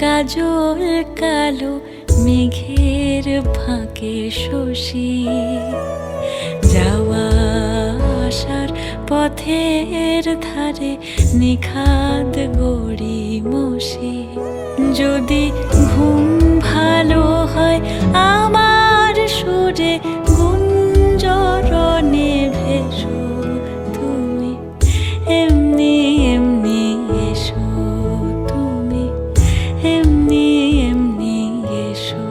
কাজল কালো মেঘের ফাঁকে শশী, যাওয়া আসার পথের ধারে নিখাদ গড়ি মশি। যদি ঘুম ভালো হয় আমার সুরে গুঞ্জরণে ভেসো তুমি, এমনি এমনি এসো তুমি, এমনি এমনি এসো।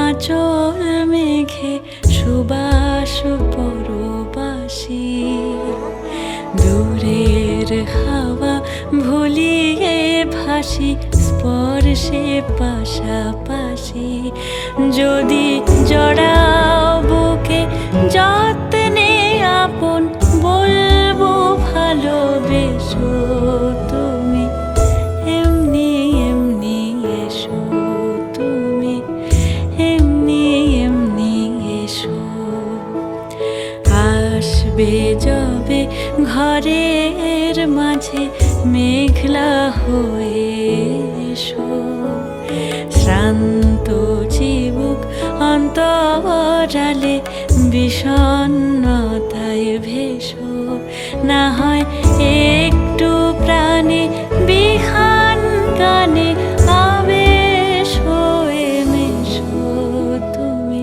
আঁচল মেঘে সুবাস পরবাসী, দূরের হাওয়া ভুলিয়ে ভাসি স্পর্শে পাশাপাশি। যদি জড়াও বুকে যত্নে আপন, বলবো ভালোবেসো তুমি, এমনি এমনি এসো তুমি, এমনি এমনি এসো। আসবে যবে ঘরের মাঝে মেঘলা হয়ে এসো, শ্রান্ত চিবুক অন্তরালে বিষণ্ণতায় ভেসো। না হয় একটু প্রাণে বিহান গানে আবেশ হয়ে মেশো তুমি,